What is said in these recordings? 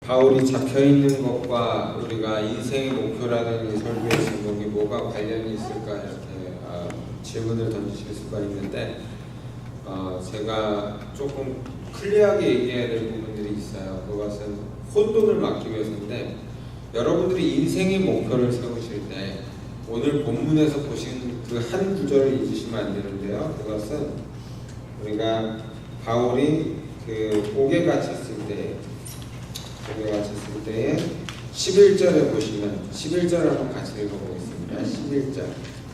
바울이 잡혀있는 것과 우리가 인생의 목표라는 이 설교의 제목이 뭐가 관련이 있을까 이렇게 질문을 던지실 수가 있는데 제가 조금 클리어하게 얘기해야 될 부분들이 있어요. 그것은 혼돈을 막기 위해서인데, 여러분들이 인생의 목표를 세우실 때 오늘 본문에서 보신 그 한 구절을 잊으시면 안 되는데요. 그것은 우리가 바울이 그 옥에 갇혔을 때에 11절에 보시면 11절 한번 같이 읽어보겠습니다. 11절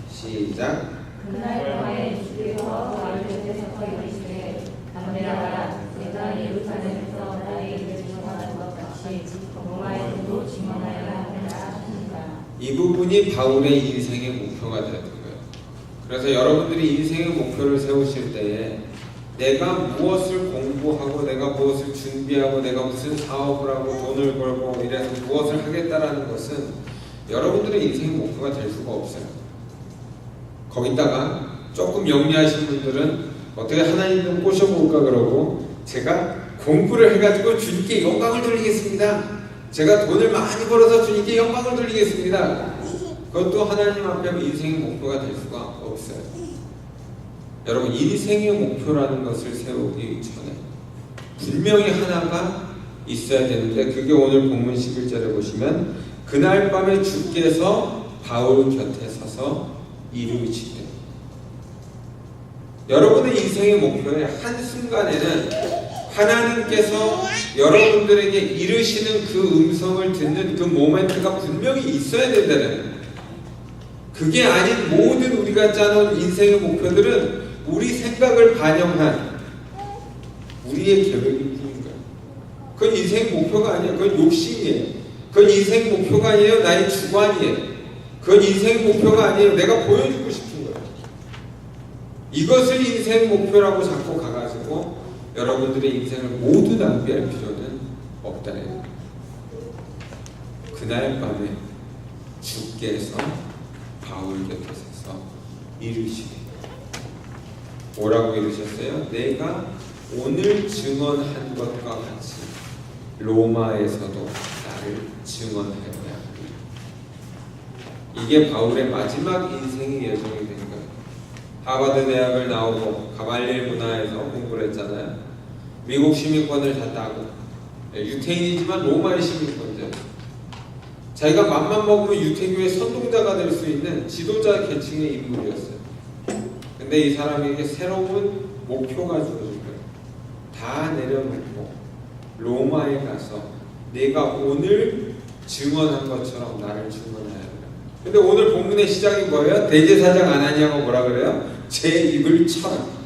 시작. 그날 밤에 주께서 바울 곁에 서서 이르시되 담대하라. 내가 예루살렘에서 나의 일을 증언하는 것 같이 로마에서도 증언하여야 하리라 하십니다. 이 부분이 바울의 인생의 목표가 되는 거예요. 그래서 여러분들이 인생의 목표를 세우실 때에 내가 무엇을 공부하고 내가 무엇을 준비하고 내가 무슨 사업을 하고 돈을 벌고 이래서 무엇을 하겠다라는 것은 여러분들의 인생의 목표가 될 수가 없어요. 거기다가 조금 영리하신 분들은 어떻게 하나님 좀 꼬셔볼까 그러고, 제가 공부를 해가지고 주님께 영광을 돌리겠습니다, 제가 돈을 많이 벌어서 주님께 영광을 돌리겠습니다, 그것도 하나님 앞에 인생의 목표가 될 수가 없어요. 여러분, 인생의 목표라는 것을 세우기 전에 분명히 하나가 있어야 되는데, 그게 오늘 본문 11절에 보시면 그날 밤에 주께서 바울 곁에 서서 이르시되, 여러분의 인생의 목표의 한순간에는 하나님께서 여러분들에게 이르시는 그 음성을 듣는 그 모멘트가 분명히 있어야 된다는 거예요. 그게 아닌 모든 우리가 짜놓은 인생의 목표들은 우리 생각을 반영한 우리의 계획일 뿐인 거예요. 그건 인생 목표가 아니에요. 그건 욕심이에요. 그건 인생 목표가 아니에요. 나의 주관이에요. 그건 인생 목표가 아니에요. 내가 보여주고 싶은 거예요. 이것을 인생 목표라고 잡고 가가지고 여러분들의 인생을 모두 낭비할 필요는 없다는 거예요. 그날 밤에 주께서 바울 곁에 서서 이르시되, 뭐라고 이르셨어요? 내가 오늘 증언한 것과 같이 로마에서도 나를 증언하여야 하리. 이게 바울의 마지막 인생의 예정이 된 거예요. 하버드 대학을 나오고 가발리엘 문화에서 공부를 했잖아요. 미국 시민권을 다 따고, 유태인이지만 로마의 시민권자예요. 자기가 맘만 먹으면 유태교의 선동자가 될 수 있는 지도자 계층의 인물이었어요. 근데 이 사람에게 새로운 목표가 주어진 거예요. 다 내려놓고 로마에 가서 내가 오늘 증언한 것처럼 나를 증언해야 한다. 근데 오늘 본문의 시작이 뭐예요? 대제사장 아나니아가 뭐라 그래요? 제 입을 쳐라.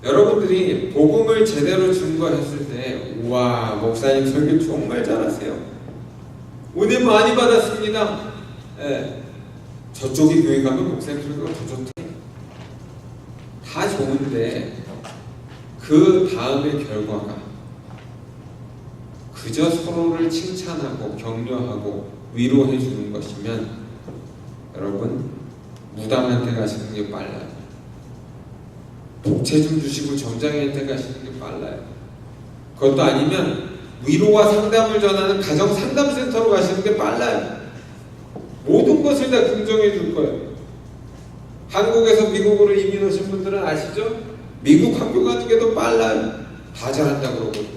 여러분들이 복음을 제대로 증거했을 때, 우와, 목사님 설교 정말 잘하세요, 은혜 많이 받았습니다, 저쪽에 교회 가면 목사님 설교가 더 좋대, 다 좋은데 그 다음의 결과가 그저 서로를 칭찬하고 격려하고 위로해 주는 것이면 여러분, 무당한테 가시는 게 빨라요. 복채 좀 주시고 정장한테 가시는 게 빨라요. 그것도 아니면 위로와 상담을 전하는 가정 상담센터로 가시는 게 빨라요. 모든 것을 다 긍정해 줄 거예요. 한국에서 미국으로 이민 오신 분들은 아시죠? 미국 학교 가는 게 더 빨라요. 다 잘한다고 그러고.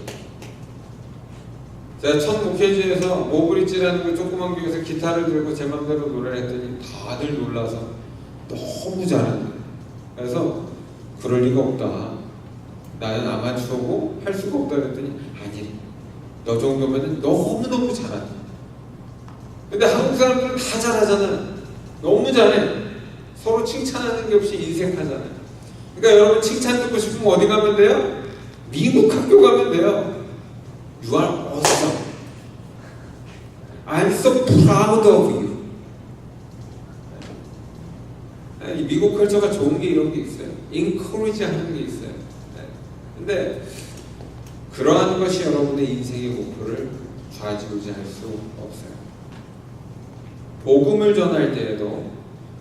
제가 첫 목회지에서 모브리지라는 그 조그만 교회에서 기타를 들고 제 맘대로 노래를 했더니 다들 놀라서 너무 잘한다. 그래서 그럴 리가 없다, 나는 아마추어고 할 수가 없다 그랬더니, 아니, 너 정도면 너무너무 잘한다. 근데 한국 사람들은 다 잘하잖아. 너무 잘해. 서로 칭찬하는 게 없이 인색하잖아. 그러니까 여러분, 칭찬 듣고 싶으면 어디 가면 돼요? 미국 학교 가면 돼요. You are awesome. I'm so proud of you. 이 미국 컬처가 좋은 게 이런 게 있어요. encourage 하는 게 있어요. 근데 그러한 것이 여러분의 인생의 목표를 좌지우지할 수 없어요. 복음을 전할 때에도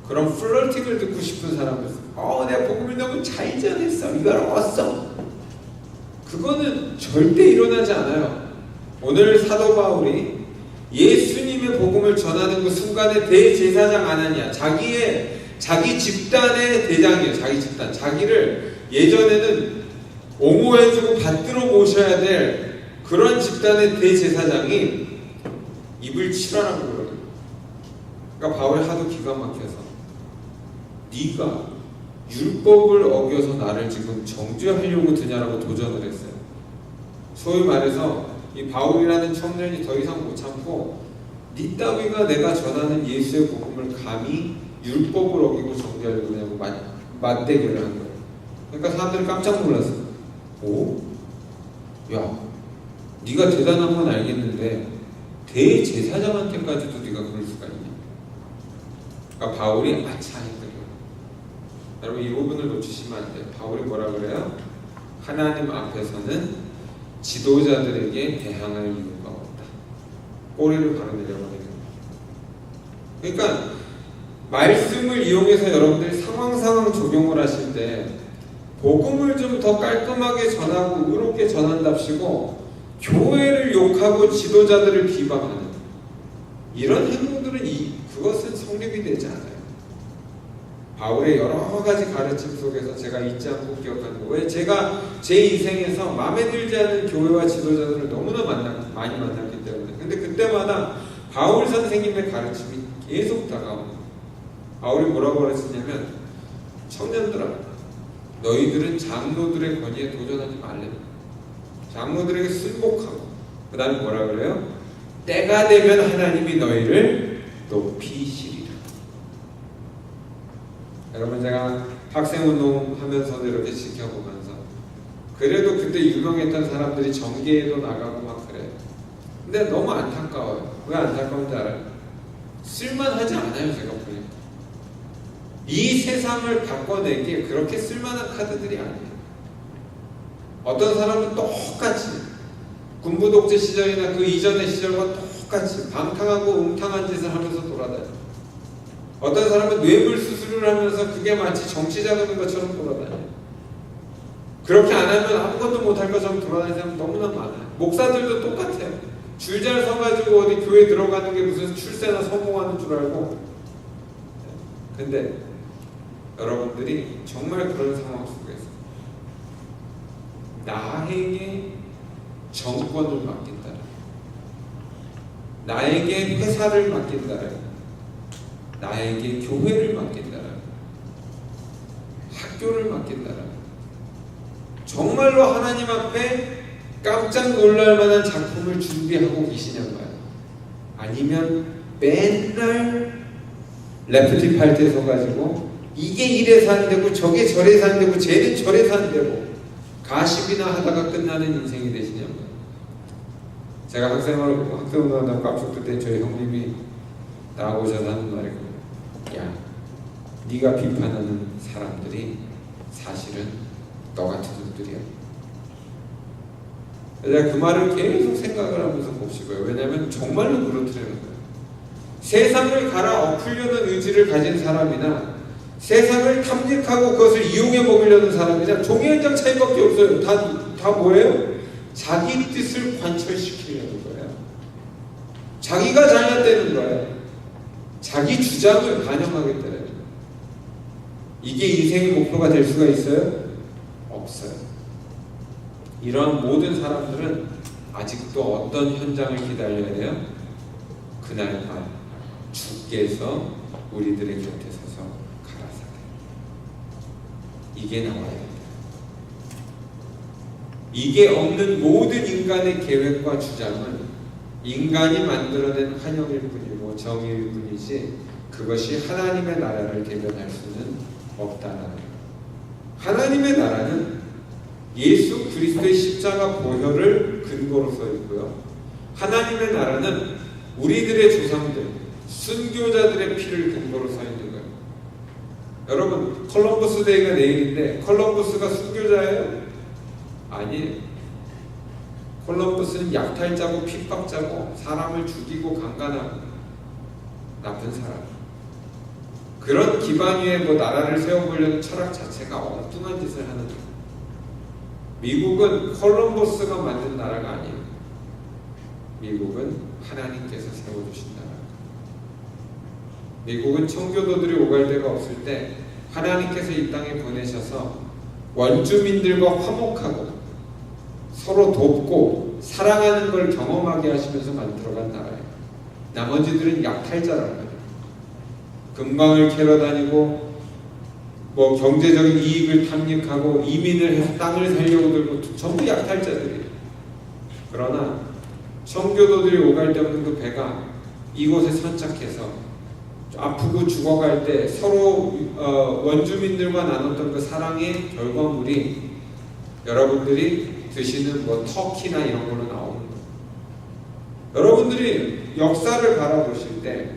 그런 플러팅을 듣고 싶은 사람들, 내가 복음을 너무 잘 전했어, 이걸 왔어, 그거는 절대 일어나지 않아요. 오늘 사도 바울이 예수님의 복음을 전하는 그 순간에 대제사장 아나니아, 자기 집단의 대장이에요. 자기 집단. 자기를 예전에는 옹호해주고 받들어 모셔야 될 그런 집단의 대제사장이 입을 치라라고 그러거든요. 그러니까 바울이 하도 기가 막혀서 네가 율법을 어겨서 나를 지금 정죄하려고 드냐라고 도전을 했어요. 소위 말해서 이 바울이라는 청년이 더 이상 못 참고 네 따위가 내가 전하는 예수의 복음을 감히 율법을 어기고 정죄하려고 그냐고 맞대결을 한 거예요. 그러니까 사람들이 깜짝 놀랐어요. 오? 야, 네가 대단한 건 알겠는데 대제사장한테까지도 네가 그럴 수가 있냐? 그러니까 바울이 아차 했거든요. 여러분 이 부분을 놓치시면 안 돼요. 바울이 뭐라 그래요? 하나님 앞에서는 지도자들에게 대항할 이유가 없다. 꼬리를 바로 내려버리는 거예요. 그러니까 말씀을 이용해서 여러분들이 상황 적용을 하실 때 복음을 좀 더 깔끔하게 전하고 의롭게 전한답시고 교회를 욕하고 지도자들을 비방하는 이런 행동들은 그것은 성립이 되지 않아요. 바울의 여러 가지 가르침 속에서 제가 잊지 않고 기억하는 거, 왜 제가 제 인생에서 마음에 들지 않은 교회와 지도자들을 너무나 많이 만났기 때문에. 근데 그때마다 바울 선생님의 가르침이 계속 다가옵니다. 바울이 뭐라고 가르치냐면, 청년들아, 너희들은 장로들의 권위에 도전하지 말래. 장로들에게 순복하고, 그 다음에 뭐라 그래요? 때가 되면 하나님이 너희를 높이시리라. 여러분, 제가 학생운동 하면서도 이렇게 지켜보면서, 그래도 그때 유명했던 사람들이 정계에도 나가고 막 그래요. 근데 너무 안타까워요. 왜 안타까운지 알아요? 쓸만하지 않아요, 제가 보니까. 이 세상을 바꿔내기에 그렇게 쓸만한 카드들이 아니에요. 어떤 사람은 똑같이 군부 독재 시절이나 그 이전의 시절과 똑같이 방탕하고 웅탕한 짓을 하면서 돌아다녀요. 어떤 사람은 뇌물 수술을 하면서 그게 마치 정치 자금인 것처럼 돌아다녀요. 그렇게 안 하면 아무것도 못할 것처럼 돌아다니는 사람 너무나 많아요. 목사들도 똑같아요. 줄 잘 서가지고 어디 교회 들어가는 게 무슨 출세나 성공하는 줄 알고. 근데 여러분들이 정말 그런 상황 속에서 나에게 정권을 맡긴다라, 나에게 회사를 맡긴다라, 나에게 교회를 맡긴다라, 학교를 맡긴다라, 정말로 하나님 앞에 깜짝 놀랄 만한 작품을 준비하고 계시냐고요? 아니면 맨날 레프티 팔트에 서가지고 이게 이래서 안 되고 저게 저래서 안 되고 쟤는 저래서 안 되고 가십이나 하다가 끝나는 인생이 되시냐고요? 제가 학생운동하다 깜짝 때 저희 형님이 나오셔서 하는 말이 그래요. 야, 네가 비판하는 사람들이 사실은 너 같은 놈들이야. 제가 그 말을 계속 생각을 하면서 봅시고요. 왜냐하면 정말로 그렇더라는 거예요. 세상을 갈아 엎으려는 의지를 가진 사람이나 세상을 탐닉하고 그것을 이용해 먹으려는 사람이나 종이 한 장 차이밖에 없어요. 다 뭐예요? 자기 뜻을 관철시키려는 거예요. 자기가 잘났다는 거예요. 자기 주장을 반영하겠다는 거예요. 이게 인생의 목표가 될 수가 있어요? 없어요. 이런 모든 사람들은 아직도 어떤 현장을 기다려야 돼요? 그날 밤 주께서 우리들의 곁에 서서 가라사대. 이게 나와야 됩니다. 이게 없는 모든 인간의 계획과 주장은 인간이 만들어낸 환영일 뿐이고 정의일 뿐이지 그것이 하나님의 나라를 대변할 수는 없다는 거예요. 하나님의 나라는 예수 그리스도의 십자가 보혈을 근거로 서 있고요. 하나님의 나라는 우리들의 조상들, 순교자들의 피를 근거로 서 있는 거예요. 여러분, 콜럼버스 데이가 내일인데 콜럼버스가 순교자예요? 아니에요. 콜럼버스는 약탈자고 핍박자고 사람을 죽이고 강간하고 나쁜 사람. 그런 기반 위에 나라를 세워보려는 철학 자체가 엉뚱한 짓을 하는 거예요. 미국은 콜럼버스가 만든 나라가 아니에요. 미국은 하나님께서 세워주신 나라. 미국은 청교도들이 오갈 데가 없을 때 하나님께서 이 땅에 보내셔서 원주민들과 화목하고 서로 돕고 사랑하는 걸 경험하게 하시면서 만들어간 나라예요. 나머지들은 약탈자라는 거예요. 금광을 캐러 다니고 뭐 경제적인 이익을 탐닉하고 이민을 해서 땅을 살려고 들고 전부 약탈자들이에요. 그러나 청교도들이 오갈 데 없는 그 배가 이곳에 선착해서 아프고 죽어갈 때 서로 원주민들과 나눴던 그 사랑의 결과물이 여러분들이 드시는 뭐 터키나 이런 걸로 나오는 거예요. 여러분들이 역사를 바라보실 때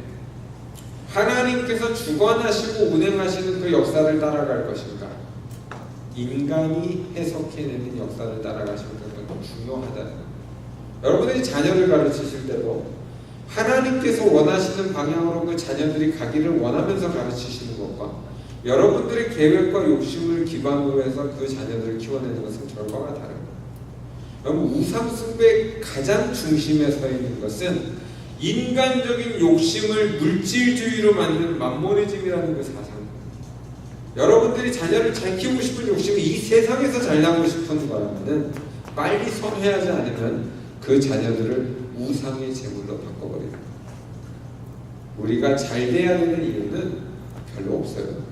하나님께서 주관하시고 운행하시는 그 역사를 따라갈 것인가, 인간이 해석해내는 역사를 따라가시는 것도 중요하다는 거예요. 여러분들이 자녀를 가르치실 때도 하나님께서 원하시는 방향으로 그 자녀들이 가기를 원하면서 가르치시는 것과 여러분들의 계획과 욕심을 기반으로 해서 그 자녀들을 키워내는 것은 결과가 다른 거예요. 여러분, 우상 숭배의 가장 중심에 서 있는 것은 인간적인 욕심을 물질주의로 만든 맘모니즘이라는 그 사상입니다. 여러분들이 자녀를 잘 키우고 싶은 욕심이 이 세상에서 잘 나고 싶은 거라면 빨리 선회하지 않으면 그 자녀들을 우상의 제물로 바꿔버립니다. 우리가 잘 돼야 되는 이유는 별로 없어요.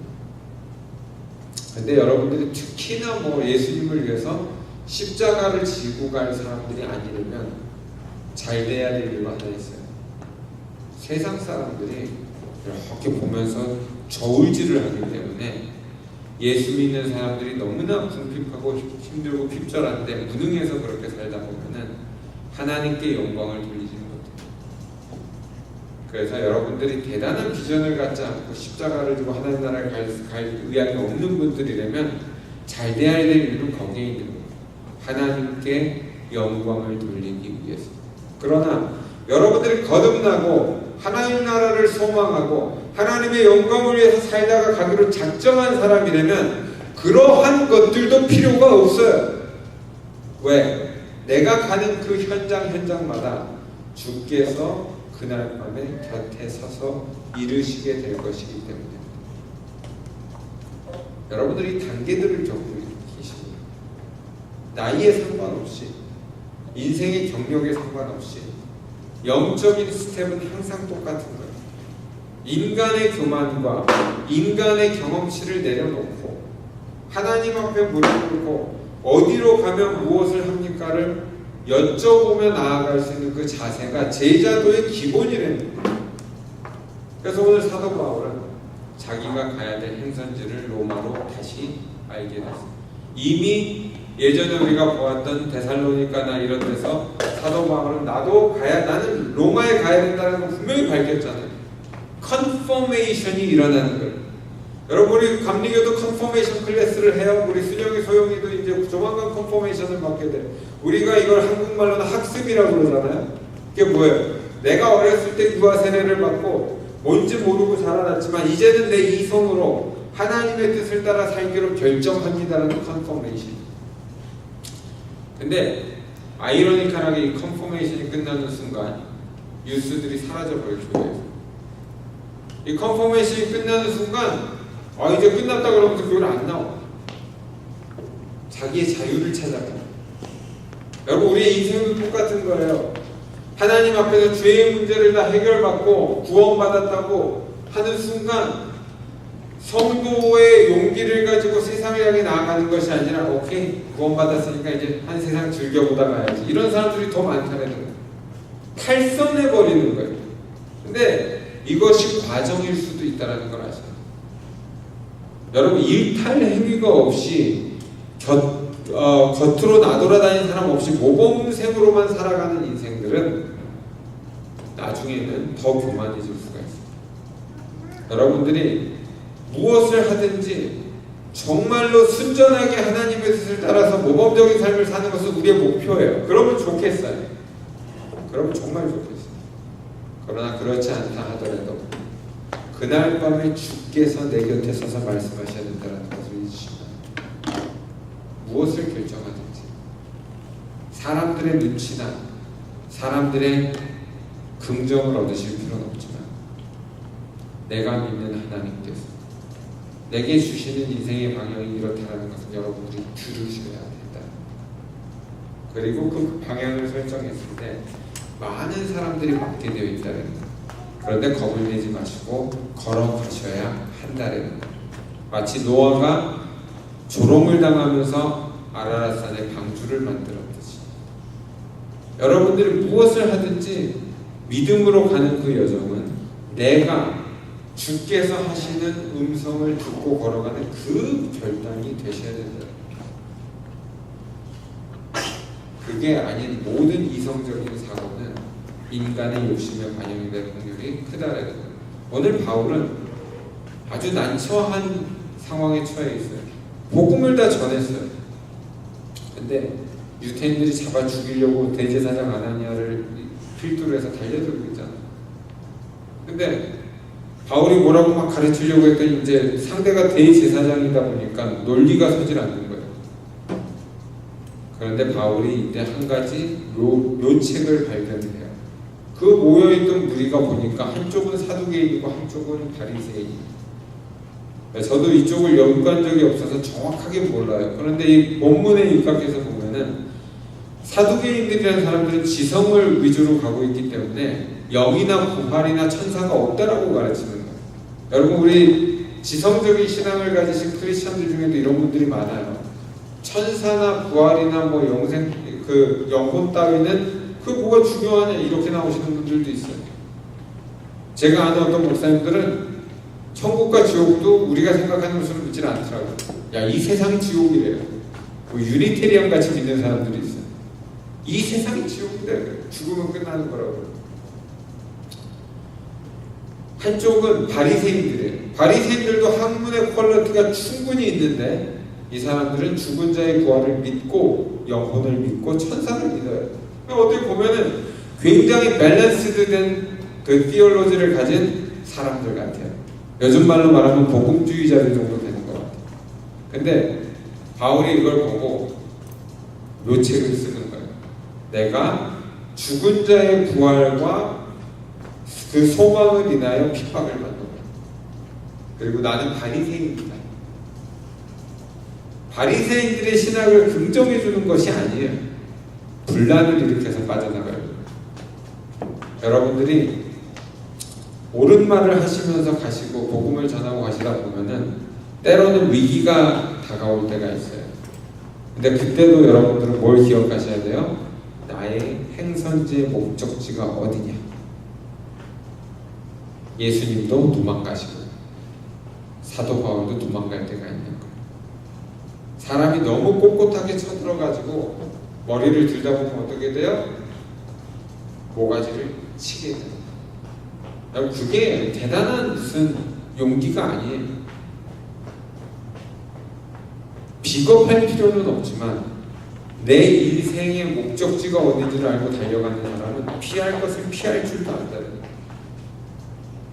근데 여러분들이 특히나 뭐 예수님을 위해서 십자가를 지고 갈 사람들이 아니려면 잘 돼야 될 이유가 하나 있어요. 세상 사람들이 이렇게 보면서 저울질을 하기 때문에 예수 믿는 사람들이 너무나 궁핍하고 힘들고 핍절한데 무능해서 그렇게 살다 보면은 하나님께 영광을 돌리지 못해요. 그래서 여러분들이 대단한 비전을 갖지 않고 십자가를 지고 하나님 나라에 갈 의향이 없는 분들이라면 잘 돼야 될 이유는 거기에 있는 거예요. 하나님께 영광을 돌리기 위해서. 그러나 여러분들이 거듭나고 하나님 나라를 소망하고 하나님의 영광을 위해서 살다가 가기로 작정한 사람이라면 그러한 것들도 필요가 없어요. 왜? 내가 가는 그 현장마다 주께서 그날 밤에 곁에 서서 이루시게 될 것이기 때문에 여러분들이 단계들을 겪고 계십니다. 나이에 상관없이 인생의 경력에 상관없이 영적인 스텝은 항상 똑같은 거예요. 인간의 교만과 인간의 경험치를 내려놓고 하나님 앞에 무릎 꿇고 어디로 가면 무엇을 합니까를 여쭤보며 나아갈 수 있는 그 자세가 제자도의 기본이랍니다. 그래서 오늘 사도 바울은 자기가 가야 될 행선지를 로마로 다시 알게 됐습니다. 이미 예전에 우리가 보았던 데살로니가나 이런 데서 사도 바울은 나는 로마에 가야 된다는 걸 분명히 밝혔잖아요. 컨포메이션이 일어나는 거예요. 여러분, 우리 감리교도 컨포메이션 클래스를 해요. 우리 순영이 소영이도 이제 조만간 컨포메이션을 받게 돼요. 우리가 이걸 한국말로는 학습이라고 그러잖아요. 그게 뭐예요? 내가 어렸을 때 유아 세례를 받고 뭔지 모르고 자라났지만 이제는 내 이성으로 하나님의 뜻을 따라 살기로 결정합니다라는 컨포메이션. 근데 아이러니컬하게 이 컨포메이션이 끝나는 순간 유스들이 사라져버릴 교회에서. 이 컨포메이션이 끝나는 순간 이제 끝났다 그러면서 교회를 안 나와. 자기의 자유를 찾아가. 여러분, 우리의 인생도 똑같은 거예요. 하나님 앞에서 죄의 문제를 다 해결받고 구원받았다고 하는 순간 성도의 용기를 가지고 세상을 향해 나아가는 것이 아니라 오케이, 구원받았으니까 이제 한 세상 즐겨보다 가야지. 이런 사람들이 더 많다는 거예요. 탈선해버리는 거예요. 근데 이것이 과정일 수도 있다는 걸 아세요. 여러분, 일탈 행위가 없이 겉으로 나돌아다니는 사람 없이 모범생으로만 살아가는 인생들은 나중에는 더 교만해질 수가 있어요. 여러분들이 무엇을 하든지 정말로 순전하게 하나님의 뜻을 따라서 모범적인 삶을 사는 것은 우리의 목표예요. 그러면 좋겠어요. 그러면 정말 좋겠어요. 그러나 그렇지 않다 하더라도 그날 밤에 주께서 내 곁에 서서 말씀하셔야 된다는 것을 잊으시면 무엇을 결정하든지 사람들의 눈치나 사람들의 긍정을 얻으실 필요는 없지만 내가 믿는 하나님께서 내게 주시는 인생의 방향이 이렇다는 것을 여러분들이 들으셔야 된다. 그리고 그 방향을 설정했을 때 많은 사람들이 막게 되어 있다는 것. 그런데 겁을 내지 마시고 걸어가셔야 한다는 것. 마치 노아가 조롱을 당하면서 아라랏산에 방주를 만들었듯이 여러분들이 무엇을 하든지 믿음으로 가는 그 여정은 내가 주께서 하시는 음성을 듣고 걸어가는 그 결단이 되셔야 된다. 그게 아닌 모든 이성적인 사고는 인간의 욕심에 반영이 되는 확률이 크다는 거예요. 오늘 바울은 아주 난처한 상황에 처해 있어요. 복음을 다 전했어요. 근데 유대인들이 잡아 죽이려고 대제사장 아나니아를 필두로 해서 달려들고 있잖아요. 근데 바울이 뭐라고 막 가르치려고 했더니 이제 상대가 대제사장이다 보니까 논리가 서질 않는 거예요. 그런데 바울이 이때 한 가지 묘책을 발견해요. 그 모여있던 무리가 보니까 한쪽은 사두개인이고 한쪽은 바리새인이에요. 저도 이쪽을 연구한 적이 없어서 정확하게 몰라요. 그런데 이 본문에 입각해서 보면은 사두개인들이라는 사람들은 지성을 위주로 가고 있기 때문에 영이나 부활이나 천사가 없다라고 가르치는 거예요. 여러분, 우리 지성적인 신앙을 가지신 크리스천들 중에도 이런 분들이 많아요. 천사나 부활이나 뭐 영생, 그 영혼 따위는 그 뭐가 중요하냐 이렇게 나오시는 분들도 있어요. 제가 아는 어떤 목사님들은 천국과 지옥도 우리가 생각하는 것으로 믿지는 않더라고요. 야, 이 세상이 지옥이래요. 뭐 유니테리안 같이 믿는 사람들이 있어요. 이 세상이 지옥이래요. 죽으면 끝나는 거라고요. 한쪽은 바리새인들이에요. 바리새인들도 학문의 퀄리티가 충분히 있는데 이 사람들은 죽은 자의 부활을 믿고 영혼을 믿고 천사를 믿어요. 어떻게 보면은 굉장히 밸런스드 된 그 티올로지를 가진 사람들 같아요. 요즘 말로 말하면 복음주의자들 정도 되는 것 같아요. 근데 바울이 이걸 보고 묘책을 쓰는 거예요. 내가 죽은 자의 부활과 그 소망을 인하여 핍박을 받는 거예요. 그리고 나는 바리새인이다. 바리새인들의 신학을 긍정해 주는 것이 아니에요. 분란을 일으켜서 빠져나가요. 여러분들이 옳은 말을 하시면서 가시고 복음을 전하고 가시다 보면은 때로는 위기가 다가올 때가 있어요. 근데 그때도 여러분들은 뭘 기억하셔야 돼요? 나의 행선지의 목적지가 어디냐? 예수님도 도망가시고 사도 바울도 도망갈 때가 있는 거예요. 사람이 너무 꼿꼿하게 쳐들어가지고 머리를 들다 보면 어떻게 돼요? 모가지를 치게 돼요. 그게 대단한 무슨 용기가 아니에요. 비겁할 필요는 없지만 내 인생의 목적지가 어딘지를 알고 달려가는 사람은 피할 것을 피할 줄도 안다는 거예요.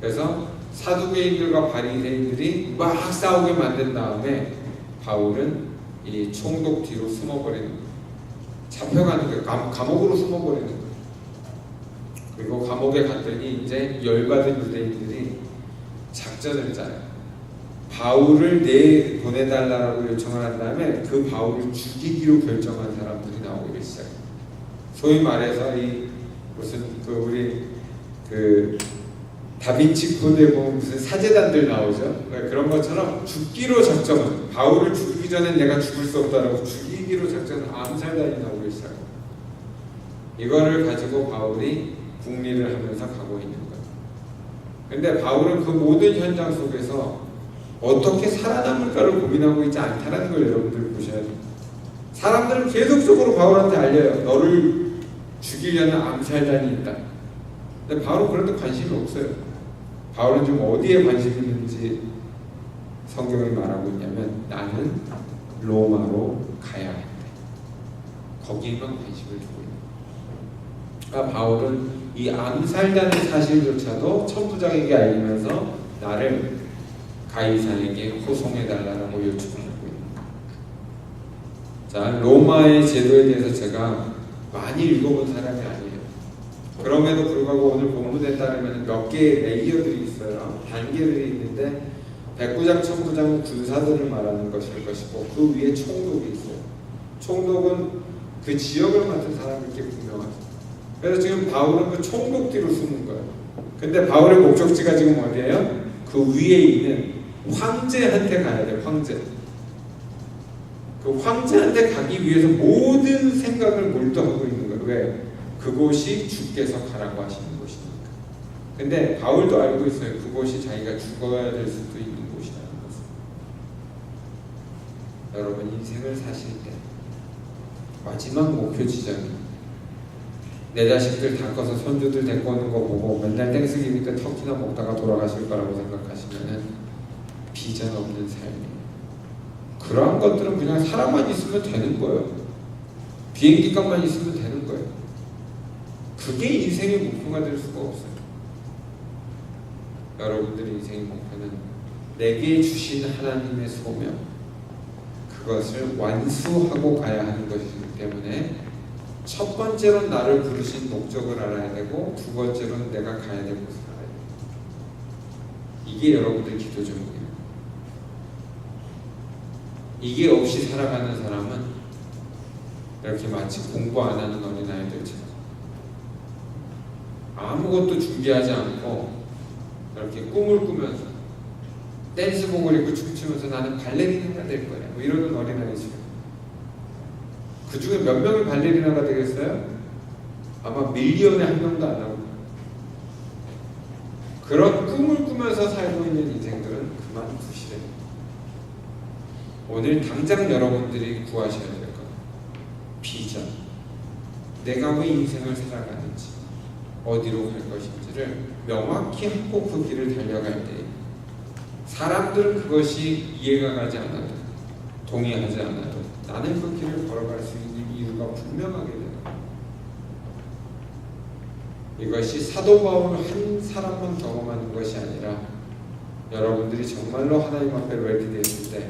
그래서 사두개인들과 바리새인들이 막 싸우게 만든 다음에 바울은 이 총독 뒤로 숨어버리는 거예요. 잡혀가는 거예요. 감옥으로 숨어버리는 거예요. 그리고 감옥에 갔더니 이제 열받은 유대인들이 작전을 짜요. 바울을 내보내달라고 요청을 한 다음에 그 바울을 죽이기로 결정한 사람들이 나오기 시작해요. 소위 말해서 이 무슨 우리 다빈치 코드에 보면 무슨 사제단들 나오죠. 그런 것처럼 죽기로 작정은 바울을 죽이기 전에 내가 죽을 수 없다라고 죽이기로 작정한 암살단이 나오기 시작해요. 이거를 가지고 바울이 국리를 하면서 가고 있는 거예요. 근데 바울은 그 모든 현장 속에서 어떻게 살아남을까를 고민하고 있지 않다는 걸 여러분들 보셔야 돼요. 사람들은 계속적으로 바울한테 알려요. 너를 죽이려는 암살단이 있다. 근데 바울은 그런 데 관심이 없어요. 바울은 좀 어디에 관심이 있는지 성경이 말하고 있냐면 나는 로마로 가야 한다. 거기에만 관심을 두고 있는 거예요. 그러니까 바울은 이 암살단의 사실조차도 천부장에게 알리면서 나를 가이사에게 호송해달라고 요청하고 있는 거예요. 자, 로마의 제도에 대해서 제가 많이 읽어본 사람이 아니에요. 그럼에도 불구하고 오늘 본문에 따르면 몇 개의 레이어들이 있어요. 단계들이 있는데 백부장, 천부장은 군사들을 말하는 것일 것이고 그 위에 총독이 있어요. 총독은 그 지역을 맡은 사람들께 분명하죠. 그래서 지금 바울은 그 총독 뒤로 숨은 거예요. 근데 바울의 목적지가 지금 어디예요? 그 위에 있는 황제한테 가야 돼요. 황제. 그 황제한테 가기 위해서 모든 생각을 몰두하고 있는 거예요. 왜? 그곳이 주께서 가라고 하시는 곳이니까. 근데 바울도 알고 있어요. 그곳이 자기가 죽어야 될 수도 있는 곳이라는 것을. 여러분 인생을 사실 때 마지막 목표 지점이 내 자식들 다 커서 손주들 데리고 오는 거 보고 맨날 땡스기니 때 터키나 먹다가 돌아가실 거라고 생각하시면은 비전 없는 삶이에요. 그러한 것들은 그냥 사람만 있으면 되는 거예요. 비행기 값만 있으면 되는 거예요. 그게 인생의 목표가 될 수가 없어요. 여러분들의 인생의 목표는 내게 주신 하나님의 소명, 그것을 완수하고 가야 하는 것이기 때문에 첫 번째로는 나를 부르신 목적을 알아야 되고 두 번째로는 내가 가야 될 곳을 알아야 돼요. 이게 여러분들의 기도 제목이에요. 이게 없이 살아가는 사람은 이렇게 마치 공부 안 하는 어린아이들처럼 아무것도 준비하지 않고 이렇게 꿈을 꾸면서 댄스복을 입고 춤추면서 나는 발레리나가 될 거야 뭐 이러는 어린아이처럼 그 중에 몇 명이 발레리나가 되겠어요? 아마 밀리언에 한 명도 안 나올 거예요. 그런 꿈을 꾸면서 살고 있는 인생들은 그만두시래요. 오늘 당장 여러분들이 구하셔야 될 것, 비전. 내가 왜 인생을 살아가는지, 어디로 갈 것인지를 명확히 하고 그 길을 달려갈 때 사람들은 그것이 이해가 가지 않아도 동의하지 않아도 나는 그 길을 걸어갈 수 있는 이유가 분명하게 돼요. 이것이 사도 바울 한 사람만 경험하는 것이 아니라 여러분들이 정말로 하나님 앞에 레디됐을 때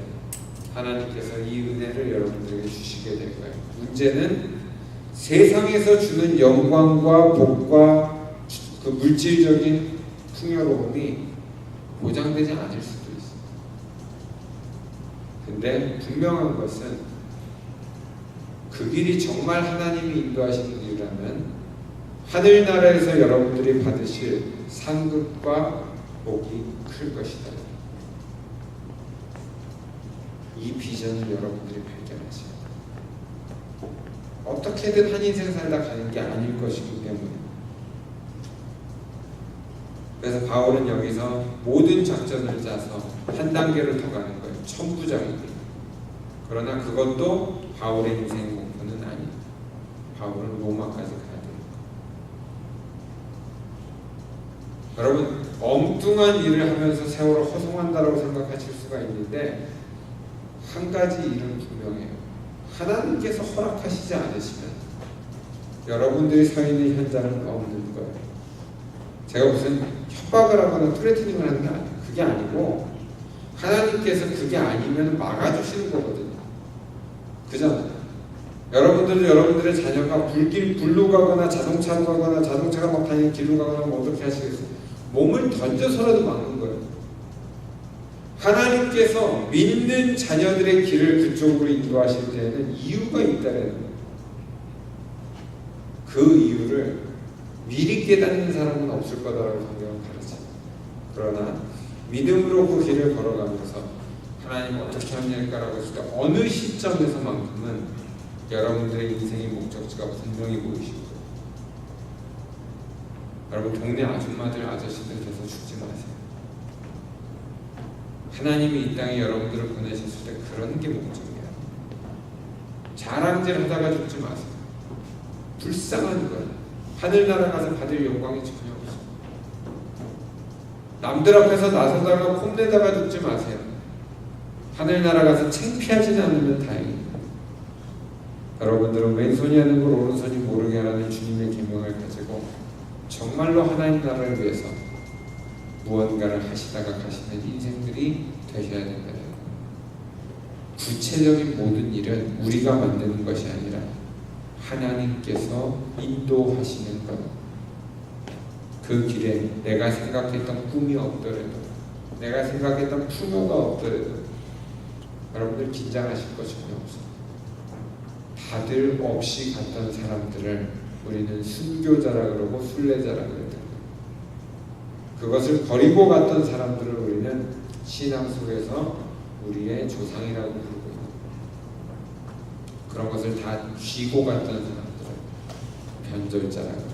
하나님께서 이 은혜를 여러분들에게 주시게 될 거예요. 문제는 세상에서 주는 영광과 복과 그 물질적인 풍요로움이 보장되지 않을 수도 있어요. 근데 분명한 것은 그 길이 정말 하나님이 인도하시는 길이라면 하늘나라에서 여러분들이 받으실 상급과 복이 클 것이다. 이 비전을 여러분들이 발견하셔야 돼요. 어떻게든 한 인생 살다 가는 게 아닐 것이기 때문에. 그래서 바울은 여기서 모든 작전을 짜서 한 단계를 더 가는 거예요. 천부장이기. 그러나 그것도 바울의 인생 목표는 아니에요. 바울은 로마까지 가야 돼요. 여러분 엉뚱한 일을 하면서 세월을 허송한다라고 생각하실 수가 있는데 한 가지 일은 분명해요. 하나님께서 허락하시지 않으시면 여러분들이 서 있는 현장은 없는 거예요. 제가 무슨 협박을 하거나 트레이닝을 하는 게 아니에요. 그게 아니고 하나님께서 그게 아니면 막아주시는 거거든요. 그잖아요. 여러분들도 여러분들의 자녀가 불로 가거나 자동차로 가거나 자동차가 막 다니는 길로 가거나 뭐 어떻게 하시겠어요? 몸을 던져서라도 막는 거예요. 하나님께서 믿는 자녀들의 길을 그쪽으로 인도하실 때에는 이유가 있다는 거예요. 그 이유를 미리 깨닫는 사람은 없을 거다라고 성경은 가르쳐요. 그러나 믿음으로 그 길을 걸어가면서 하나님 어떻게 합니까라고 했을 때 어느 시점에서만큼은 여러분들의 인생의 목적지가 분명히 보이실 거예요. 여러분 동네 아줌마들 아저씨들 돼서 죽지 마세요. 하나님이 이 땅에 여러분들을 보내셨을 때 그런 게 목적이에요. 자랑질 하다가 죽지 마세요. 불쌍한 거예요. 하늘나라 가서 받을 영광이 전혀 없어요. 남들 앞에서 나서다가 폼내다가 죽지 마세요. 하늘나라 가서 창피하지 않으면 다행입니다. 여러분들은 왼손이 하는 걸 오른손이 모르게 하라는 주님의 계명을 가지고 정말로 하나님 나라를 위해서 무언가를 하시다가 가시는 인생들이 되셔야 된다는 거예요. 구체적인 모든 일은 우리가 만드는 것이 아니라 하나님께서 인도하시는 것. 그 길에 내가 생각했던 꿈이 없더라도, 내가 생각했던 풍요가 없더라도 여러분들 긴장하실 것 전혀 없어요. 다들 없이 갔던 사람들을 우리는 순교자라 그러고 순례자라 그랬다. 그것을 버리고 갔던 사람들을 우리는 신앙 속에서 우리의 조상이라고 부르고 있는, 그런 것을 다 쥐고 갔던 사람들을 변절자라 그러고,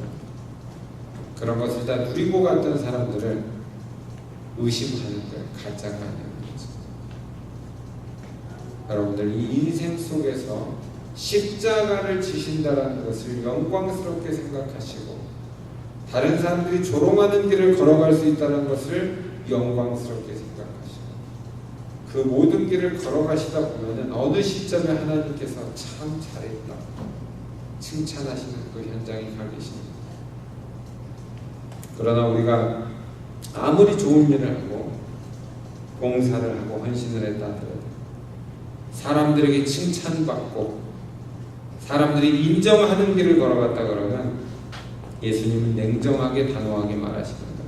그런 것을 다 누리고 갔던 사람들을 의심하는 거예요. 가짜가 아니야. 여러분들 이 인생 속에서 십자가를 지신다라는 것을 영광스럽게 생각하시고, 다른 사람들이 조롱하는 길을 걸어갈 수 있다는 것을 영광스럽게 생각하시고, 그 모든 길을 걸어가시다 보면은 어느 시점에 하나님께서 참 잘했다 칭찬하시는 그 현장이 가 계십니다. 그러나 우리가 아무리 좋은 일을 하고 봉사를 하고 헌신을 했다 하더라도 사람들에게 칭찬받고 사람들이 인정하는 길을 걸어갔다 그러면 예수님은 냉정하게 단호하게 말하십니다.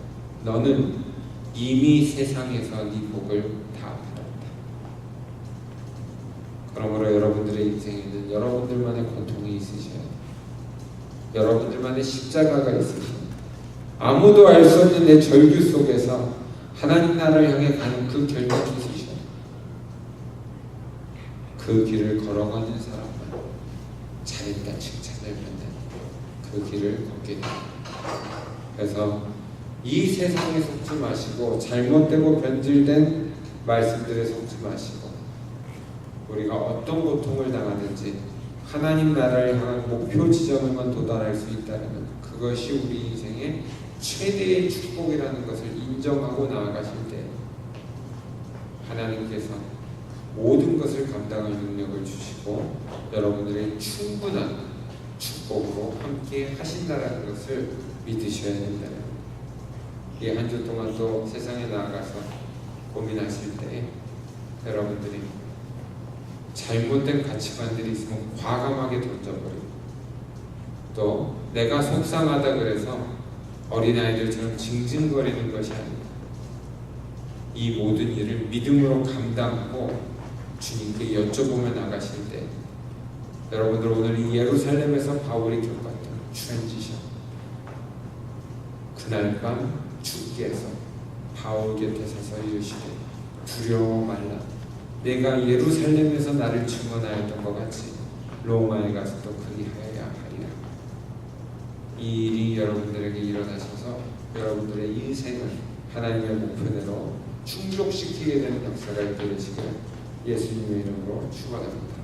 너는 이미 세상에서 네 복을 다 받았다. 그러므로 여러분들의 인생에는 여러분들만의 고통이 있으셔야 돼요. 여러분들만의 십자가가 있으셔야 돼요. 아무도 알 수 없는 내 절규 속에서 하나님 나라를 향해 가는 그 결단이 있으셔야 돼요. 그 길을 걸어가는 사람은 잘했다 칭찬을 받는 그 길을 걷게 됩니다. 그래서 이 세상에 속지 마시고 잘못되고 변질된 말씀들에 속지 마시고 우리가 어떤 고통을 당하든지 하나님 나라를 향한 목표 지점에만 도달할 수 있다면 그것이 우리 인생의 최대의 축복이라는 것을 인정하고 나아가실 때 하나님께서 모든 것을 감당할 능력을 주시고 여러분들의 충분한 축복으로 함께 하신다는 것을 믿으셔야 된다. 이 한 주 동안 또 세상에 나아가서 고민하실 때 여러분들이 잘못된 가치관들이 있으면 과감하게 던져버리고, 또 내가 속상하다 그래서 어린아이들처럼 징징거리는 것이 아닙니다. 이 모든 일을 믿음으로 감당하고 주님께 여쭤보며 나가실 때 여러분들 오늘 이 예루살렘에서 바울이 겪었던 트랜지션, 그날 밤 주께서 바울 곁에 서서 이르시되 두려워 말라, 내가 예루살렘에서 나를 증언하였던 것 같이 로마에 가서도 그리하여야 하리라. 이 일이 여러분들에게 일어나셔서 여러분들의 인생을 하나님의 목표대로 충족시키게 되는 역사가 있게 되시길 예수님의 이름으로 축원합니다.